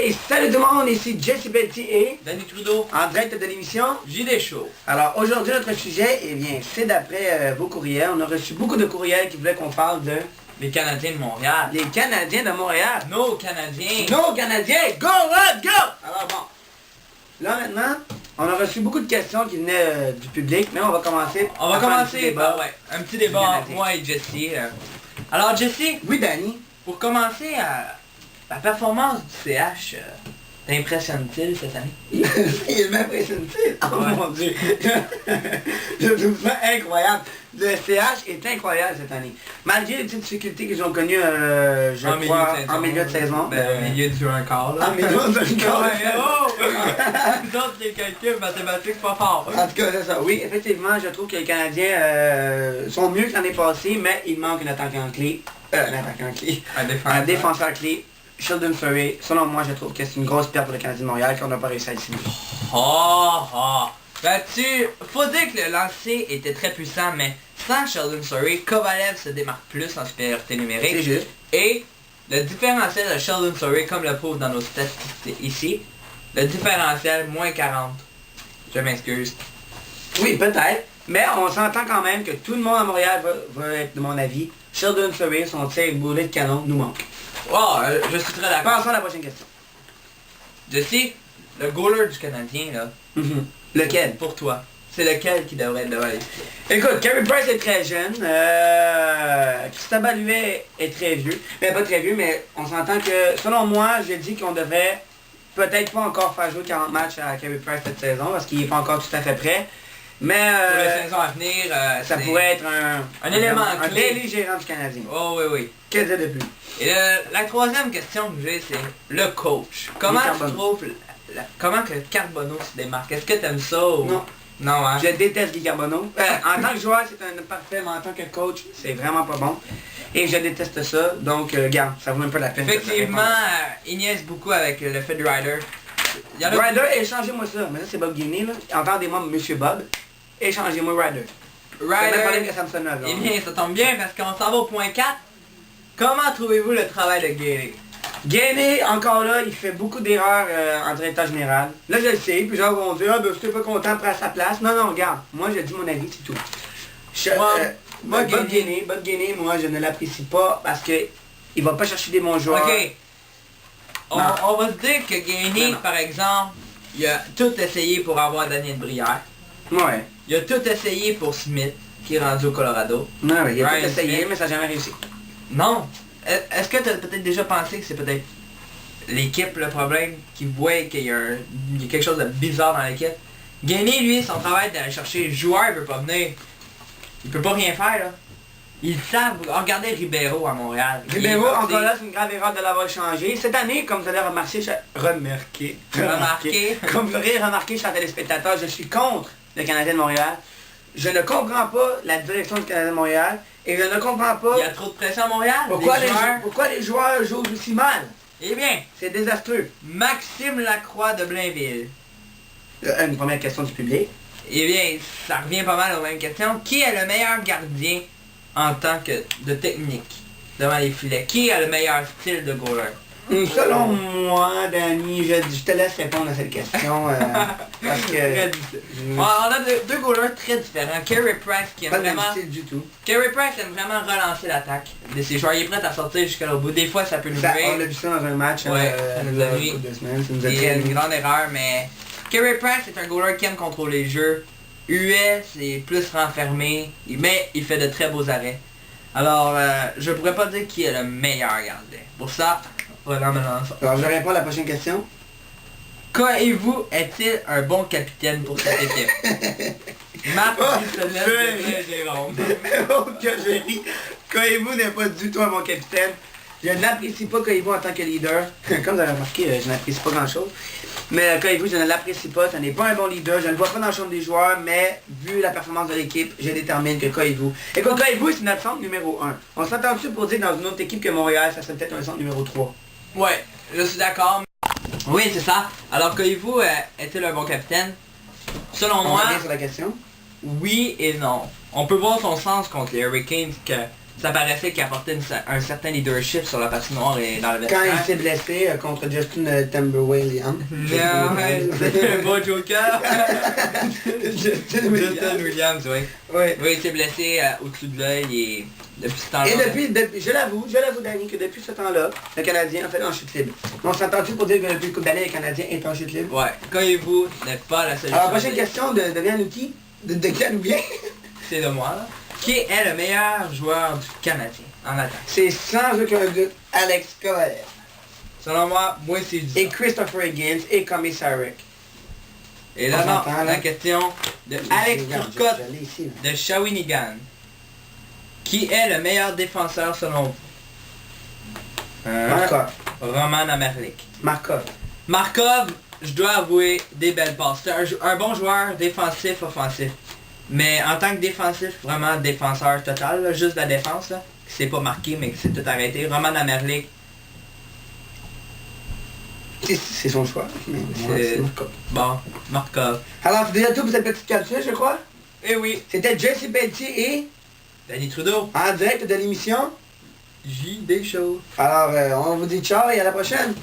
Hey, salut tout le monde, ici Jesse Betty et Danny Trudeau, en direct de l'émission JD Show. Alors aujourd'hui notre sujet, eh bien, c'est d'après vos courriels. On a reçu beaucoup de courriels qui voulaient qu'on parle de Les Canadiens de Montréal. les Canadiens de Montréal. Nos Canadiens. Nos Canadiens, go, run, go! Alors bon, là maintenant, on a reçu beaucoup de questions qui venaient du public, mais on va commencer. On va à faire commencer par un petit débat entre Canadien. moi et Jesse. Alors Jesse, Oui, Danny. pour commencer, la performance du CH t'impressionne-t-il cette année? Il m'impressionne-t-il? Oh Ouais. mon Dieu! Je trouve ça incroyable. Le CH est incroyable cette année. Malgré les petites difficultés qu'ils ont connues, je crois, en milieu de saison. Au milieu du un quart, là. En milieu de quart. Ouais, oh! Nous autres, les calculs mathématiques pas fort. En tout cas, c'est ça. Oui, effectivement, je trouve que les Canadiens sont mieux que l'année passée, mais il manque un attaquant clé. Un attaquant clé. Un défenseur clé. Sheldon Surrey, selon moi, je trouve que c'est une grosse perte pour le Canadien de Montréal qu'on n'a pas réussi à le signer. Là-dessus, faut dire que le lancer était très puissant, mais sans Sheldon Surrey, Kovalev se démarque plus en supériorité numérique. C'est juste. Et le différentiel de Sheldon Surrey, comme le prouve dans nos statistiques ici, le différentiel, moins 40. Je m'excuse. Oui, peut-être. Mais on s'entend quand même que tout le monde à Montréal va être de mon avis. Sheldon Surrey, son tir boulet de canon nous manque. Oh, je suis très d'accord. Passons à la prochaine question. Jesse, le goaler du Canadien, là, Lequel? pour toi, c'est lequel qui devrait être devant les filets? Écoute, Carey Price est très jeune. Cristobal Huet est très vieux. Mais pas très vieux, mais on s'entend que, selon moi, j'ai dit qu'on devrait peut-être pas encore faire jouer 40 matchs à Carey Price cette saison, parce qu'il n'est pas encore tout à fait prêt. Mais Pour la saison à venir, ça c'est pourrait être un élément un clé. daily gérant du Canadien. Oh oui, oui. Quel dire de plus? Et la troisième question que j'ai, c'est le coach. Comment tu Carbonneau. trouves, comment que Carbonneau se démarque? Est-ce que t'aimes ça ou... Non. Non, hein? Je déteste Guy Carbonneau. En tant que joueur, c'est un parfait, mais en tant que coach, c'est vraiment pas bon. Et je déteste ça, donc regarde, ça vaut même pas la peine. Effectivement, il niaise beaucoup avec le fait de Ryder. Il y en a Ryder, échangez-moi ça. Mais ça, c'est Bob Guinée, là. Entendez-moi, Monsieur Bob. Échangez-moi Ryder. C'est le même problème Ryder, que Samsonov. eh bien, ça tombe bien parce qu'on s'en va au point 4. Comment trouvez-vous le travail de Gary? Gainé, encore là, il fait beaucoup d'erreurs en directeur général. Là, je le sais, puis gens vont dire, ah, ben, je suis pas content, prends sa place. Non, non, regarde, moi, je dis mon avis, c'est tout. Moi, Bob Gainé, moi, je ne l'apprécie pas parce que il va pas chercher des bons joueurs. Ok. On va se dire que Gainé, Non. par exemple, il a tout essayé pour avoir Daniel Brière. Ouais. Il a tout essayé pour Smith, qui est rendu au Colorado. Non, ouais, il a Ryan tout essayé, Smith. mais ça n'a jamais réussi. Non. Est-ce que tu as peut-être déjà pensé que c'est peut-être l'équipe le problème, qui voit qu'il y a quelque chose de bizarre dans l'équipe? Gainé, lui, son travail d'aller chercher le joueur, il peut pas venir. Il peut pas rien faire, là. Ils savent. Regardez Ribeiro à Montréal. Il est Ribeiro, parti. encore là, c'est une grave erreur de l'avoir changé. Cette année, comme vous allez remarquer, comme vous l'aurez remarqué, chers téléspectateurs, je suis contre le Canadien de Montréal. Je ne comprends pas la direction du Canadien de Montréal et je ne comprends pas Il y a trop de pression à Montréal. pourquoi les joueurs jouent aussi mal. Eh bien, C'est désastreux. Maxime Lacroix de Blainville. Une première question du public. Eh bien, ça revient pas mal aux mêmes questions. Qui est le meilleur gardien en tant que de technique devant les filets? Qui a le meilleur style de goaler? Selon moi, Danny, je te laisse répondre à cette question parce Très que difficile. On a deux goalers très différents. Carey Price qui aime pas de même vraiment... style du tout. Carey Price aime vraiment relancer l'attaque de ses joueurs. Il est prêt à sortir jusqu'au bout. Des fois, ça peut nous Ça, on nuire. a vu ça dans un match Ouais, ça nous a il y nuit. a 2 semaines. Ça nous a C'est très une nuit. grande erreur, mais Carey Price est un goaler qui aime contrôler le jeu. Huet, c'est plus renfermé, mais il fait de très beaux arrêts. Alors, je pourrais pas dire qui est le meilleur gardien. Pour ça, Roland Melançon. Alors, je réponds à la prochaine question. Croyez-vous est-il un bon capitaine pour cette équipe? Marc Bissonnette de Jérôme. Oh, que je ris. Koivu n'est pas du tout un bon capitaine. Je n'apprécie pas Koivu en tant que leader. Comme vous avez remarqué, je n'apprécie pas grand-chose. Mais Koivu, je ne l'apprécie pas. Ce n'est pas un bon leader. Je ne le vois pas dans le champ des joueurs, mais vu la performance de l'équipe, je détermine que Koivu... Écoute, Koivu, c'est notre centre numéro 1. On s'entend-tu pour dire que dans une autre équipe que Montréal, ça serait peut-être un centre numéro 3? Ouais, je suis d'accord. Oui, c'est ça. Alors, Koivu est-il un bon capitaine? Selon On moi, revient sur la question. oui et non. On peut voir son sens contre les Hurricanes que ça paraissait qu'il apportait un certain leadership sur la patinoire et dans le Quand vestiaire. il s'est blessé contre Justin Timberlake, hein? Non, ouais, c'était un bon joker. Justin Justin Williams, oui. Ouais. Oui, il s'est blessé au-dessus de l'œil et depuis ce temps-là... Et depuis, je l'avoue, Danny, que depuis ce temps-là, le Canadien a fait en chute libre. Mais on s'entend-tu pour dire que depuis le Coupe d'année, le Canadien est en chute libre? Ouais, Koivu n'est pas la solution. Alors, prochaine question de Vianouki, de Ken ou bien? C'est de moi, là. Qui est le meilleur joueur du Canadien en attaque? C'est sans aucun doute Alex Kovalev. Selon moi c'est du Et Christopher Higgins et Commie Sarek. Et là, On non, s'entend, là. la question de Alex Regarde, Turcotte je l'ai ici, là. de Shawinigan. Qui est le meilleur défenseur selon vous? Markov. Roman Amerlik. Markov. Markov, je dois avouer, des belles passes. C'est un bon joueur défensif, offensif. Mais en tant que défensif, vraiment défenseur total, là, juste la défense, là, qui s'est pas marqué mais qui s'est tout arrêté. Roman Amerlik, C'est son choix. Mais C'est- c'est Markov. bon, Markov. Alors, c'est déjà tout pour cette petite capsule, je crois. Eh oui, C'était Jesse Pelletier et Danny Trudeau, en direct de l'émission. JD Show. Alors, on vous dit ciao et à la prochaine.